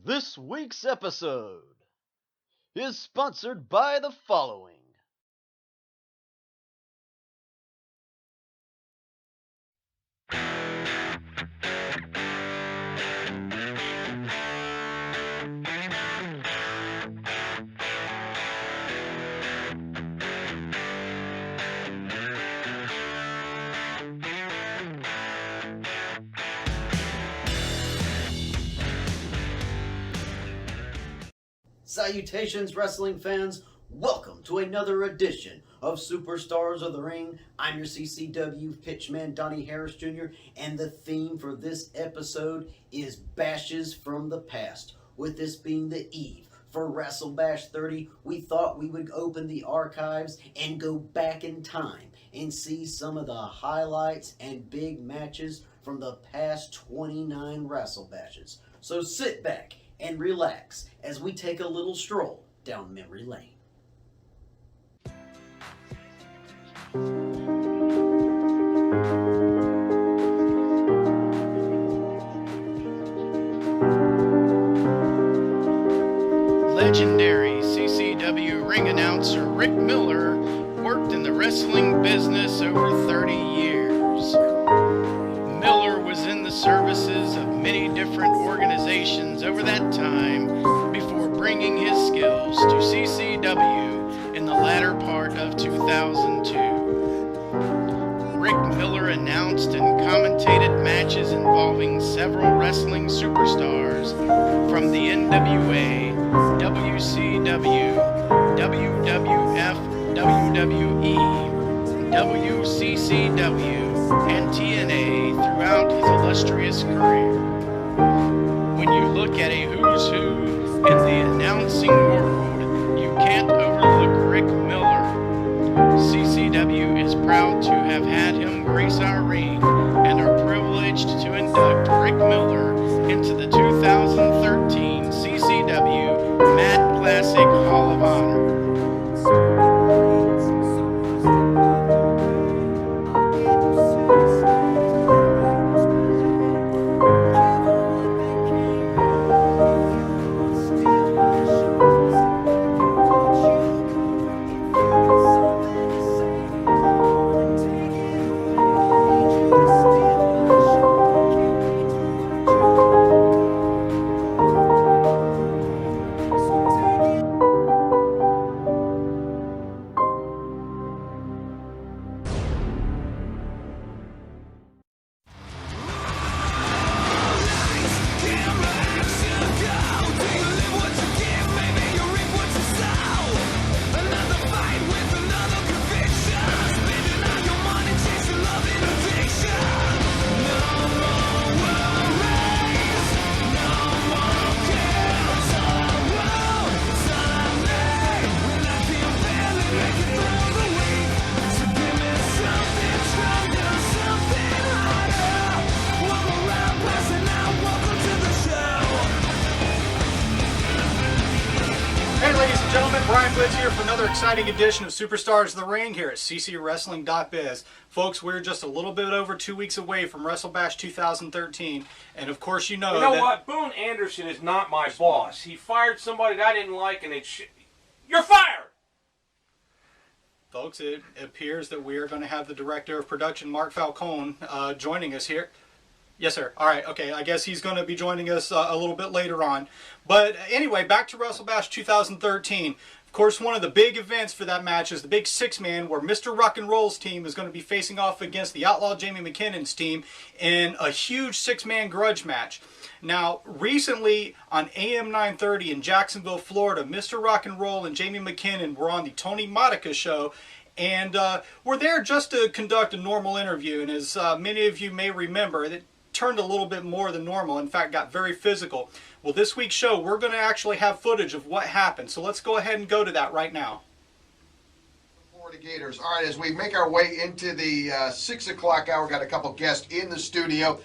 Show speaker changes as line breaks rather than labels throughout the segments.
This week's episode is sponsored by the following.
Salutations, wrestling fans. Welcome to another edition of Superstars of the Ring. I'm your CCW pitchman, Donnie Harris Jr., and the theme for this episode is Bashes from the Past. With this being the eve for WrestleBash 30, we thought we would open the archives and go back in time and see some of the highlights and big matches from the past 29 WrestleBashes. So sit back and relax as we take a little stroll down memory lane.
Legendary CCW ring announcer Rick Miller worked in the wrestling business over 30 years. Miller was in the services of many different organizations over that time before bringing his skills to CCW in the latter part of 2002. Rick Miller announced and commentated matches involving several wrestling superstars from the NWA, WCW, WWF, WWE, WCCW, and TNA throughout his illustrious career. When you look at a who's who in the announcing world, you can't overlook Rick Miller. CCW is proud to have had him grace our ring and are privileged to induct Rick Miller into the 2013 CCW Mad Classic Hall of Honor.
Here for another exciting edition of Superstars of the Ring here at CCWrestling.biz. Folks, we're just a little bit over 2 weeks away from WrestleBash 2013, and of course you know
what? Boone Anderson is not my boss. He fired somebody that I didn't like, and you're fired!
Folks, it appears that we are going to have the director of production, Mark Falcone, joining us here. Yes, sir. All right. Okay. I guess he's going to be joining us a little bit later on. But anyway, back to WrestleBash 2013. Of course, one of the big events for that match is the big six-man where Mr. Rock and Roll's team is going to be facing off against the Outlaw Jamie McKinnon's team in a huge six-man grudge match. Now, recently on AM 930 in Jacksonville, Florida, Mr. Rock and Roll and Jamie McKinnon were on the Tony Modica show, and were there just to conduct a normal interview. And as many of you may remember, it turned a little bit more than normal. In fact, got very physical. Well, this week's show, we're going to actually have footage of what happened. So let's go ahead and go to that right now.
Florida Gators. All right, as we make our way into the 6 o'clock hour, got a couple guests in the studio.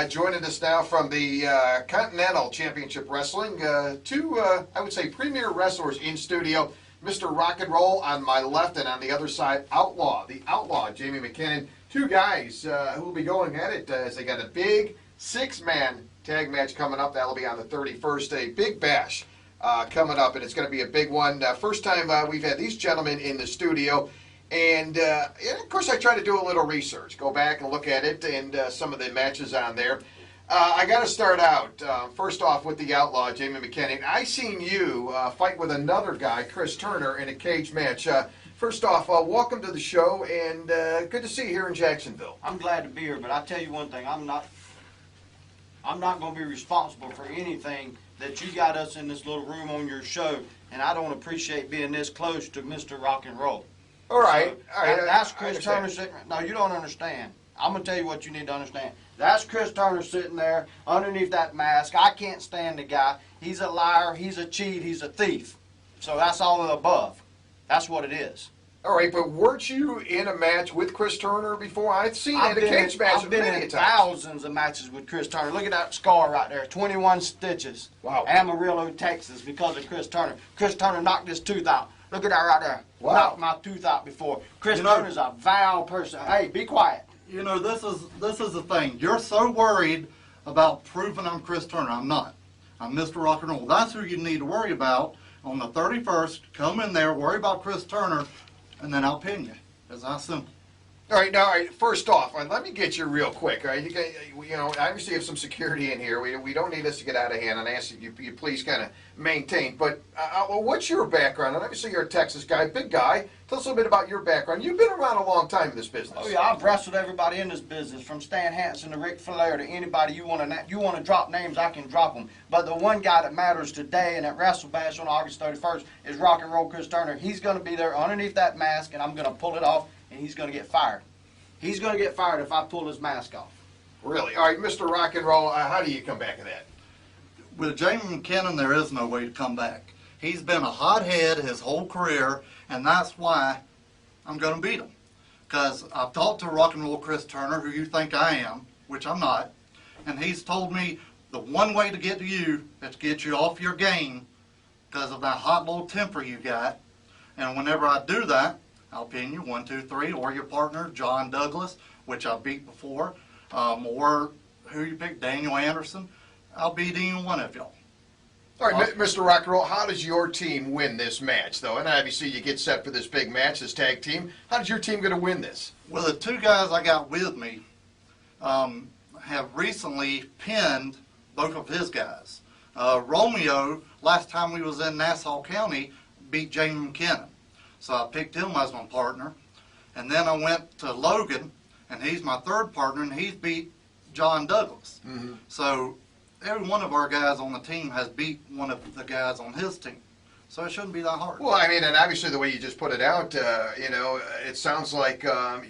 Joining us now from the Continental Championship Wrestling. Two, I would say, premier wrestlers in studio. Mr. Rock and Roll on my left, and on the other side, Outlaw. The Outlaw, Jamie McKinnon. Two guys who will be going at it as they got a big six-man tag match coming up. That'll be on the 31st. A big bash coming up, and it's going to be a big one. First time we've had these gentlemen in the studio. And of course, I try to do a little research, go back and look at it and some of the matches on there. I got to start out first off with the Outlaw, Jamie McKenna. I seen you fight with another guy, Chris Turner, in a cage match. First off, welcome to the show, and good to see you here in Jacksonville.
I'm glad to be here, but I tell you one thing: I'm not going to be responsible for anything that you got us in this little room on your show, and I don't appreciate being this close to Mr. Rock and Roll.
All right.
That's Chris Turner sitting. No, you don't understand. I'm gonna tell you what you need to understand. That's Chris Turner sitting there underneath that mask. I can't stand the guy. He's a liar. He's a cheat. He's a thief. So that's all of the above. That's what it is.
All right, but weren't you in a match with Chris Turner before? I've seen a cage match
I've been
many
in
times.
thousands of matches with Chris Turner. Look at that scar right there, 21 stitches.
Wow.
Amarillo, Texas, because of Chris Turner. Chris Turner knocked his tooth out. Look at that right there.
Wow.
Knocked my tooth out before. Chris Turner's a vile person. Hey, be quiet.
You know, this is the thing. You're so worried about proving I'm Chris Turner. I'm not. I'm Mr. Rock and Roll. That's who you need to worry about on the 31st. Come in there, worry about Chris Turner, and then I'll pin you. It's that simple.
All right, first off, let me get you real quick. All right, you know, obviously you have some security in here. We don't need this to get out of hand, and I ask that you please kind of maintain. But what's your background? And obviously you're a Texas guy, big guy. Tell us a little bit about your background. You've been around a long time in this business.
Oh yeah, I've wrestled everybody in this business, from Stan Hansen to Ric Flair to anybody you want to drop names, I can drop them. But the one guy that matters today and at WrestleBash on August 31st is Rock and Roll Chris Turner. He's going to be there underneath that mask, and I'm going to pull it off, and he's going to get fired. He's going to get fired if I pull his mask off.
Really? All right, Mr. Rock and Roll, how do you come back to that?
With Jamie McKinnon, there is no way to come back. He's been a hothead his whole career, and that's why I'm going to beat him. Because I've talked to Rock and Roll Chris Turner, who you think I am, which I'm not, and he's told me the one way to get to you is to get you off your game because of that hot little temper you got. And whenever I do that, I'll pin you 1, 2, 3, or your partner, John Douglas, which I beat before, or who you pick, Daniel Anderson. I'll beat any one of y'all.
All right, Mr. Rock and Roll, how does your team win this match, though? And obviously you get set for this big match, this tag team. How does your team going to win this?
Well, the two guys I got with me have recently pinned both of his guys. Romeo, last time we was in Nassau County, beat Jamie McKinnon. So I picked him as my partner. And then I went to Logan, and he's my third partner, and he's beat John Douglas. Mm-hmm. So every one of our guys on the team has beat one of the guys on his team. So it shouldn't be that hard.
Well, I mean, and obviously the way you just put it out, you know, it sounds like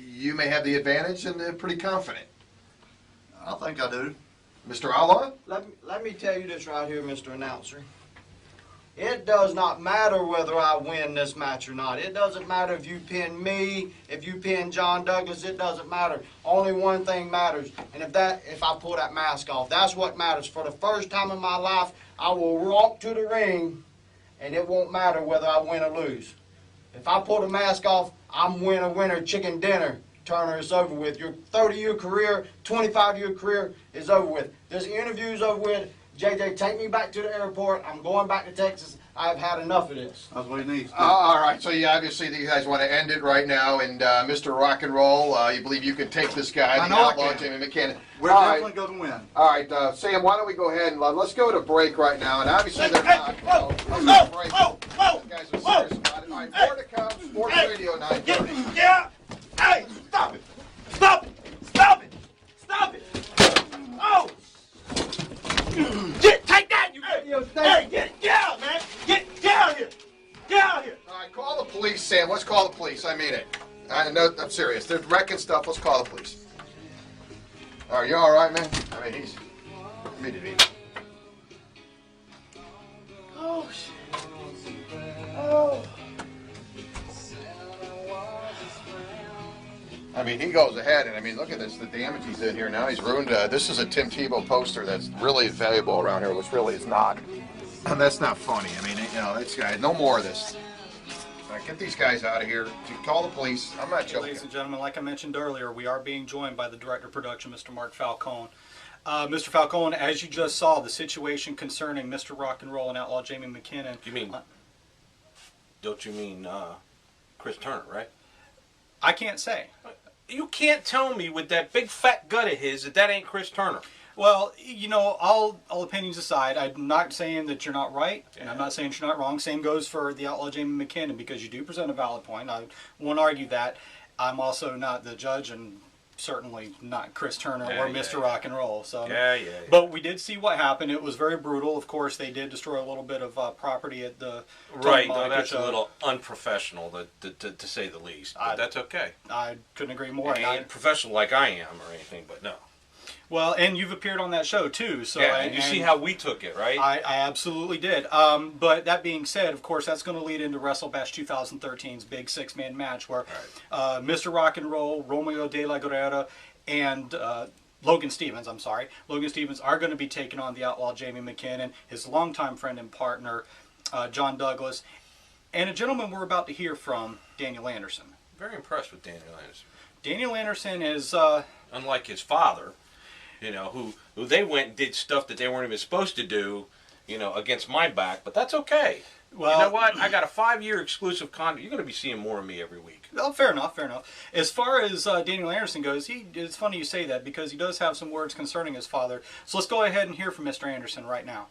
you may have the advantage and they're pretty confident.
I think I do.
Mr. Outlaw?
Let me tell you this right here, Mr. Announcer. It does not matter whether I win this match or not. It doesn't matter if you pin me, if you pin John Douglas, it doesn't matter. Only one thing matters, and if I pull that mask off, that's what matters. For the first time in my life, I will walk to the ring, and it won't matter whether I win or lose. If I pull the mask off, I'm winner, chicken dinner. Turner, it's over with. Your 30-year career, 25-year career is over with. This interview's over with. JJ, take me back to the airport. I'm going back to Texas. I've had enough of this.
That's what he needs.
All right, so obviously you guys want to end it right now, and Mr. Rock and Roll, you believe you can take this guy, the Outlaw, Jamie McKinnon.
We're definitely going to win.
All right, Sam, why don't we go ahead and let's go to break right now, and obviously they're not.
Whoa!
You guys are serious about it. All right, more to come. Sports Radio 930.
Yeah! Hey, stop it! Stop it! Stop it! Stop it! Oh! Take that, you radio station! Hey, get out, man! Get out here! Get out here!
All right, call the police, Sam. Let's call the police. I mean it. I'm serious. They're wrecking stuff. Let's call the police. Are you all right, man? I mean,
Oh, shit. Oh.
I mean, he goes ahead, and I mean, look at this, the damage he's in here now. He's ruined, this is a Tim Tebow poster that's really valuable around here, which really is not. And that's not funny. I mean, you know, this guy, no more of this. All right, get these guys out of here. Call the police. I'm not joking.
Ladies and gentlemen, like I mentioned earlier, we are being joined by the Director of Production, Mr. Mark Falcone. Mr. Falcone, as you just saw, the situation concerning Mr. Rock and Roll and Outlaw Jamie McKinnon.
You mean? Don't you mean Chris Turner, right?
I can't say.
You can't tell me with that big fat gut of his that ain't Chris Turner.
Well, you know, all opinions aside, I'm not saying that you're not right, and I'm not saying you're not wrong. Same goes for the Outlaw Jamie McKinnon, because you do present a valid point. I won't argue that. I'm also not the judge, and certainly not Chris Turner or Mr. Rock and Roll. So, But we did see what happened. It was very brutal. Of course, they did destroy a little bit of property at the
right. No, that's a little unprofessional, to say the least. But that's okay.
I couldn't agree more.
I ain't professional like I am or anything, but no.
Well, and you've appeared on that show too, so
yeah, and you see how we took it, right?
I absolutely did. But that being said, of course, that's going to lead into WrestleBash 2013's big six-man match, where Mr. Rock and Roll, Romeo de la Guerrera, and Logan Stevens are going to be taking on the Outlaw Jamie McKinnon, his longtime friend and partner, John Douglas, and a gentleman we're about to hear from, Daniel Anderson.
Very impressed with Daniel Anderson.
Daniel Anderson is
unlike his father. You know, who they went and did stuff that they weren't even supposed to do, you know, against my back. But that's okay. Well, you know what? I got a 5-year exclusive contract. You're going to be seeing more of me every week.
Well, fair enough, fair enough. As far as Daniel Anderson goes, it's funny you say that, because he does have some words concerning his father. So let's go ahead and hear from Mr. Anderson right now.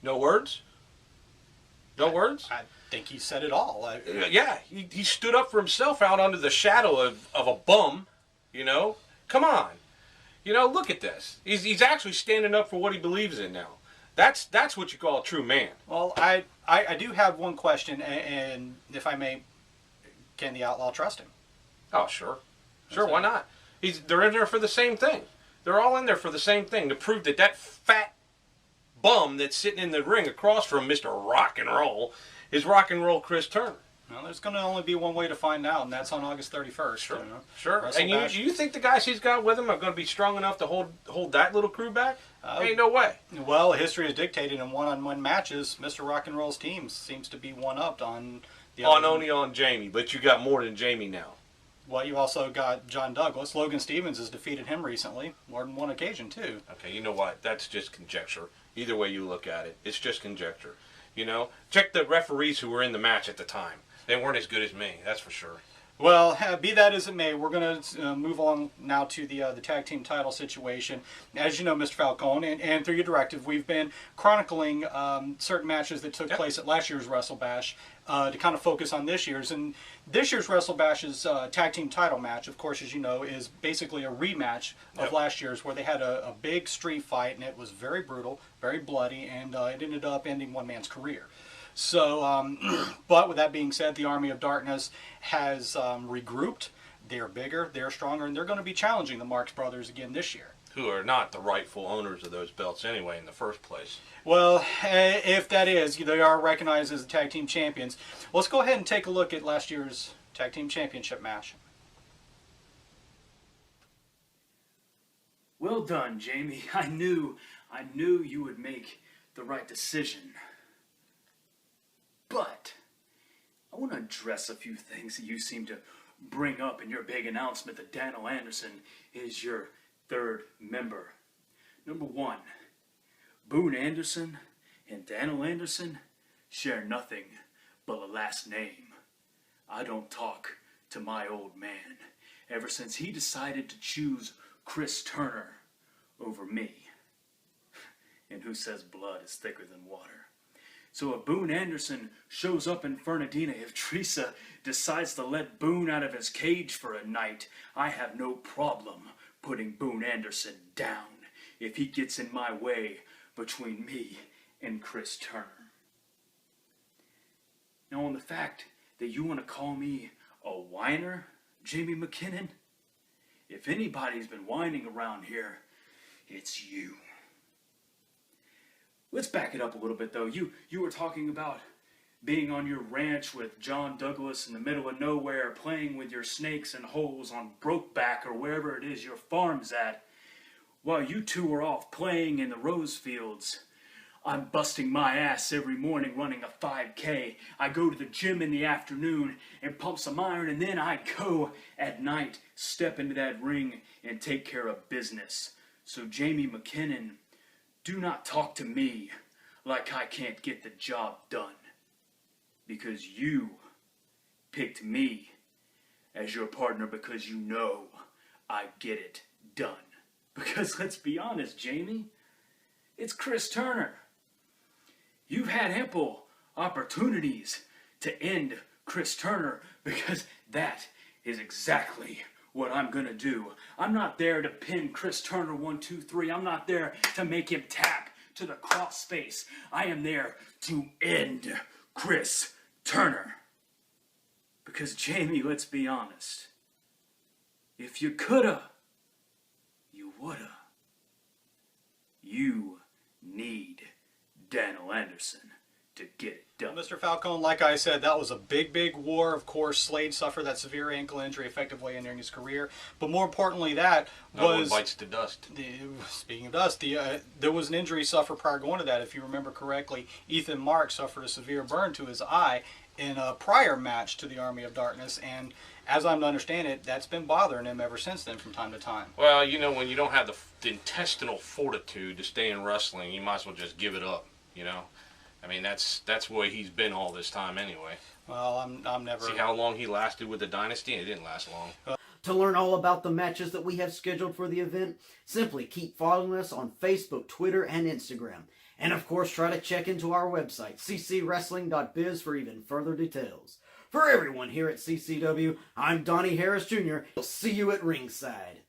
No words? No words?
I think he said it all.
Yeah, he stood up for himself out under the shadow of a bum, you know? Come on. You know, look at this. He's actually standing up for what he believes in now. That's what you call a true man.
Well, I do have one question, and if I may, can the Outlaw trust him?
Oh, sure. Sure, why not? They're in there for the same thing. They're all in there for the same thing, to prove that fat bum that's sitting in the ring across from Mr. Rock and Roll is Rock and Roll Chris Turner.
Well, there's going to only be one way to find out, and that's on August 31st.
Sure,
you know?
sure. And you think the guys he's got with him are going to be strong enough to hold that little crew back? Ain't no way.
Well, history has dictated in one-on-one matches, Mr. Rock and Roll's team seems to be one-upped on the
only on Jamie, but you got more than Jamie now.
Well, you also got John Douglas. Logan Stevens has defeated him recently, more than one occasion, too.
Okay, you know what? That's just conjecture. Either way you look at it, it's just conjecture. You know? Check the referees who were in the match at the time. They weren't as good as me, that's for sure.
Well, be that as it may, we're going to move on now to the tag team title situation. As you know, Mr. Falcone, and through your directive, we've been chronicling certain matches that took place at last year's WrestleBash to kind of focus on this year's. And this year's WrestleBash's tag team title match, of course, as you know, is basically a rematch of last year's, where they had a big street fight, and it was very brutal, very bloody, and it ended up ending one man's career. So, but with that being said, the Army of Darkness has regrouped. They're bigger, they're stronger, and they're going to be challenging the Marx Brothers again this year.
Who are not the rightful owners of those belts anyway in the first place.
Well, if that is, they are recognized as the tag team champions. Well, let's go ahead and take a look at last year's tag team championship match.
Well done, Jamie. I knew you would make the right decision. But I want to address a few things that you seem to bring up in your big announcement that Daniel Anderson is your third member. Number one, Boone Anderson and Daniel Anderson share nothing but a last name. I don't talk to my old man ever since he decided to choose Chris Turner over me. And who says blood is thicker than water? So if Boone Anderson shows up in Fernandina, if Teresa decides to let Boone out of his cage for a night, I have no problem putting Boone Anderson down if he gets in my way between me and Chris Turner. Now on the fact that you want to call me a whiner, Jamie McKinnon, if anybody's been whining around here, it's you. Let's back it up a little bit, though. You were talking about being on your ranch with John Douglas in the middle of nowhere, playing with your snakes and holes on Brokeback or wherever it is your farm's at, while you two were off playing in the rose fields. I'm busting my ass every morning running a 5K. I go to the gym in the afternoon and pump some iron, and then I go at night, step into that ring, and take care of business. So Jamie McKinnon, do not talk to me like I can't get the job done, because you picked me as your partner because you know I get it done. Because let's be honest, Jamie, it's Chris Turner. You've had ample opportunities to end Chris Turner, because that is exactly what I'm gonna do. I'm not there to pin Chris Turner 1, 2, 3. I'm not there to make him tap to the cross space. I am there to end Chris Turner. Because Jamie, let's be honest, if you coulda, you woulda. You need Daniel Anderson to get it done.
Mr. Falcone, like I said, that was a big war. Of course, Slade suffered that severe ankle injury, effectively ending his career. But more importantly, that was...
No one bites the dust.
Speaking of dust, there was an injury suffered prior going to that. If you remember correctly, Ethan Marks suffered a severe burn to his eye in a prior match to the Army of Darkness, and as I'm to understand it, that's been bothering him ever since then from time to time.
Well, you know, when you don't have the intestinal fortitude to stay in wrestling, you might as well just give it up, you know? I mean, that's where he's been all this time anyway.
Well, I'm never...
See how long he lasted with the Dynasty? It didn't last long.
To learn all about the matches that we have scheduled for the event, simply keep following us on Facebook, Twitter, and Instagram. And of course, try to check into our website, CCWrestling.biz, for even further details. For everyone here at CCW, I'm Donnie Harris Jr. We'll see you at ringside.